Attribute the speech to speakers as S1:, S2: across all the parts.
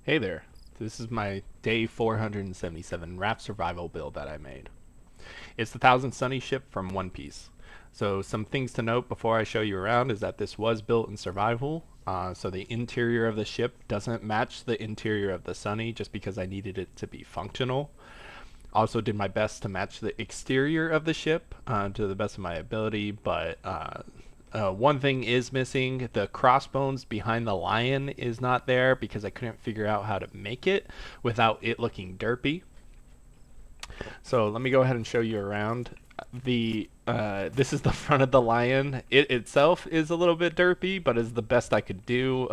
S1: Hey there, this is my day 477 Raft survival build that I made. It's the Thousand Sunny ship from One Piece. So some things to note before I show you around is that this was built in survival. So the interior of the ship doesn't match the interior of the Sunny just because I needed it to be functional. Also did my best to match the exterior of the ship to the best of my ability, but one thing is missing. The crossbones behind the lion is not there because I couldn't figure out how to make it without it looking derpy. So let me go ahead and show you around. This is the front of the lion. It itself is a little bit derpy, but is the best I could do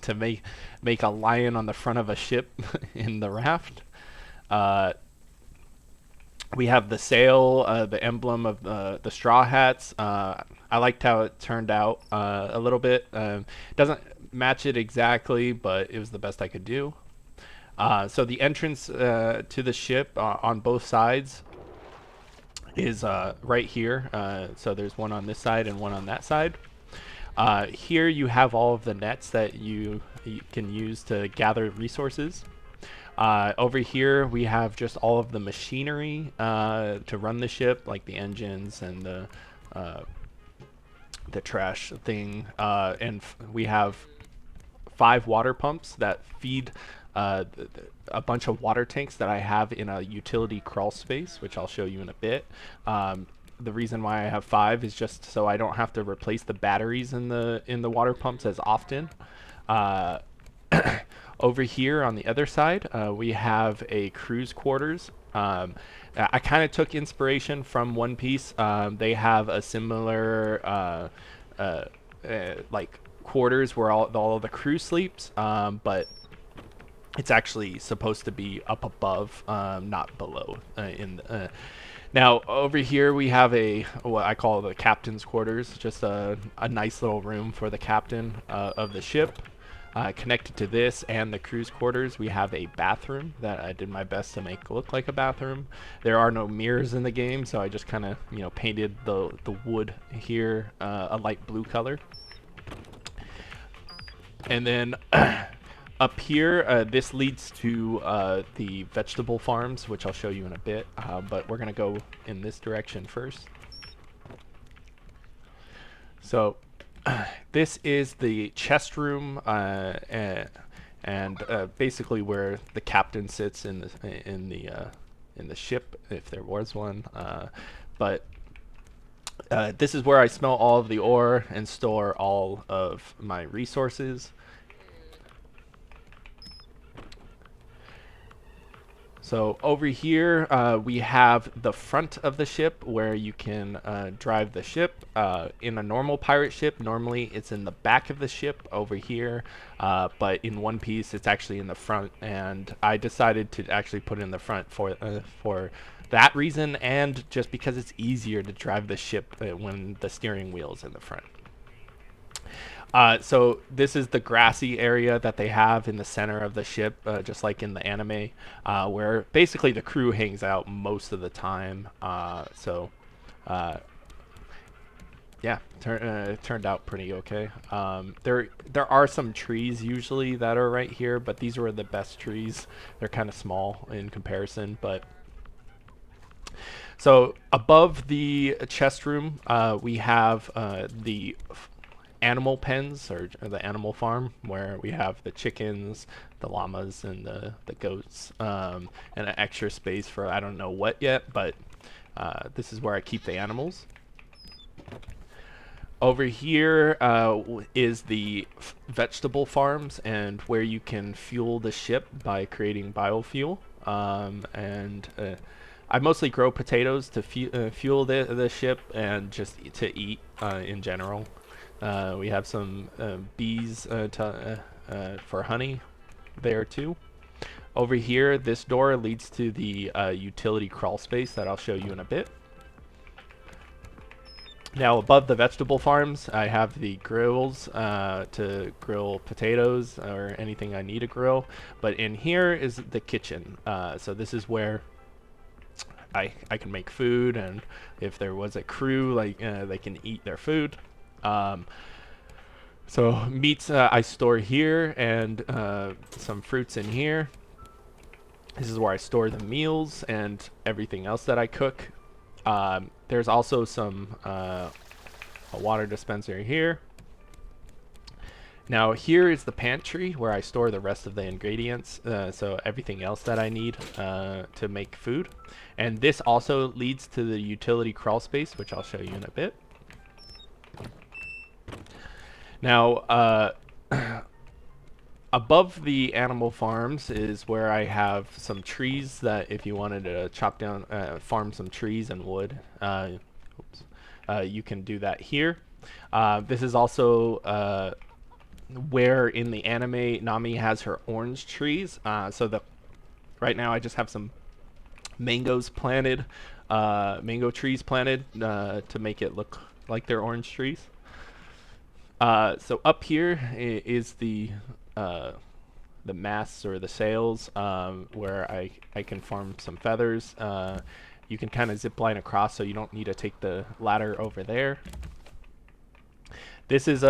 S1: to make a lion on the front of a ship in the raft. Uh, we have the sail, the emblem of the straw hats. I liked how it turned out a little bit. Doesn't match it exactly, but it was the best I could do. So the entrance to the ship on both sides is right here. So there's one on this side and one on that side. Here you have all of the nets that you can use to gather resources. Over here we have just all of the machinery to run the ship, like the engines and the trash thing, and we have 5 water pumps that feed a bunch of water tanks that I have in a utility crawl space, which I'll show you in a bit. The reason why I have 5 is just so I don't have to replace the batteries in the water pumps as often. Uh, Over here on the other side, we have a crew's quarters. I kind of took inspiration from One Piece. They have a similar like quarters where all of the crew sleeps, but it's actually supposed to be up above, not below. Now over here we have what I call the captain's quarters, just a nice little room for the captain of the ship. Connected to this and the crew's quarters, we have a bathroom that I did my best to make look like a bathroom. There are no mirrors in the game, so I just kind of painted the wood here a light blue color. And then up here, this leads to the vegetable farms, which I'll show you in a bit. But we're gonna go in this direction first. So this is the chest room, and basically where the captain sits in the ship, if there was one. But this is where I smell all of the ore and store all of my resources. So over here, we have the front of the ship where you can drive the ship. In a normal pirate ship, normally it's in the back of the ship over here, but in One Piece, it's actually in the front. And I decided to actually put it in the front for that reason, and just because it's easier to drive the ship when the steering wheel is in the front. So this is the grassy area that they have in the center of the ship, just like in the anime, where basically the crew hangs out most of the time. Uh, yeah, turned out pretty okay. There are some trees usually that are right here, but these were the best trees. They're kind of small in comparison, but so above the chest room, we have the animal pens, or the animal farm, where we have the chickens, the llamas, and the goats, and an extra space for I don't know what yet, but this is where I keep the animals. Over here is the vegetable farms, and where you can fuel the ship by creating biofuel. And I mostly grow potatoes to fuel the ship and just to eat in general. We have some bees for honey there too. Over here, this door leads to the utility crawl space that I'll show you in a bit. Now above the vegetable farms, I have the grills to grill potatoes or anything I need to grill. But in here is the kitchen. So this is where I can make food, and if there was a crew, like they can eat their food. Um, So meats I store here, and some fruits in here. This is where I store the meals and everything else that I cook. There's also some a water dispenser here. Now here is the pantry where I store the rest of the ingredients, so everything else that I need to make food. And this also leads to the utility crawl space, which I'll show you in a bit. Now, above the animal farms is where I have some trees that if you wanted to chop down, farm some trees and wood, you can do that here. This is also where in the anime Nami has her orange trees. Right now I just have some mangoes planted, mango trees planted to make it look like they're orange trees. So up here is the masts or the sails where I can farm some feathers. You can kind of zip line across, so you don't need to take the ladder over there. This is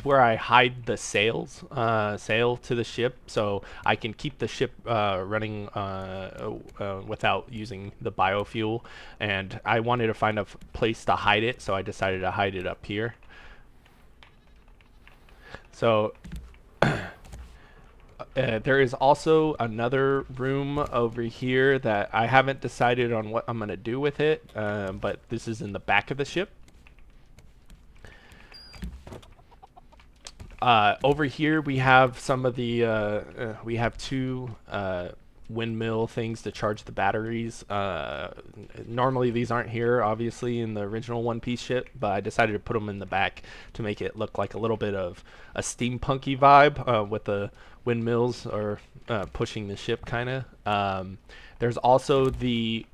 S1: where I hide the sail to the ship, so I can keep the ship running without using the biofuel. And I wanted to find a place to hide it, so I decided to hide it up here. So there is also another room over here that I haven't decided on what I'm going to do with it, but this is in the back of the ship. Over here we have some of the we have two windmill things to charge the batteries. Normally these aren't here, obviously, in the original One Piece ship, but I decided to put them in the back to make it look like a little bit of a steampunky vibe with the windmills or pushing the ship kind of. There's also the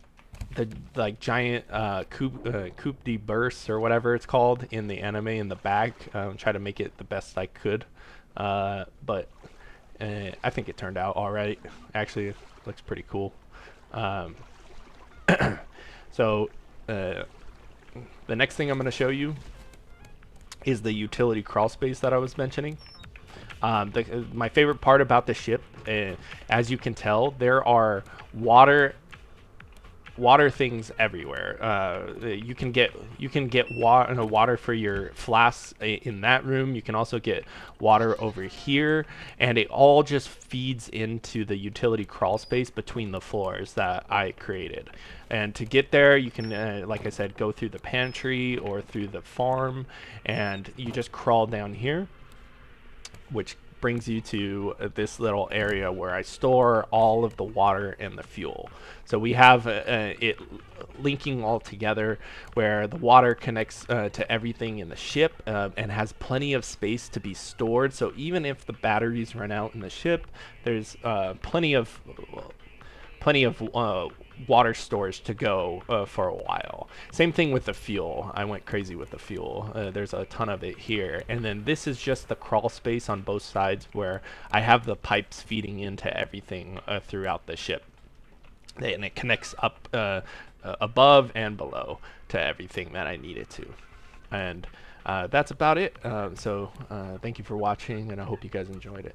S1: like giant coupe de burst or whatever it's called in the anime in the back. Try to make it the best I could, but I think it turned out all right. Actually, it looks pretty cool. So the next thing I'm going to show you is the utility crawl space that I was mentioning. My favorite part about the ship, as you can tell, there are water things everywhere. You can get water for your flasks in that room. You can also get water over here, and it all just feeds into the utility crawl space between the floors that I created. And to get there, you can, like I said, go through the pantry or through the farm, and you just crawl down here, which brings you to this little area where I store all of the water and the fuel. So we have it linking all together where the water connects to everything in the ship and has plenty of space to be stored. So even if the batteries run out in the ship, there's plenty of water storage to go for a while. Same thing with the fuel. I went crazy with the fuel. There's a ton of it here. And then this is just the crawl space on both sides where I have the pipes feeding into everything throughout the ship. And it connects up above and below to everything that I need it to. And that's about it. So thank you for watching, and I hope you guys enjoyed it.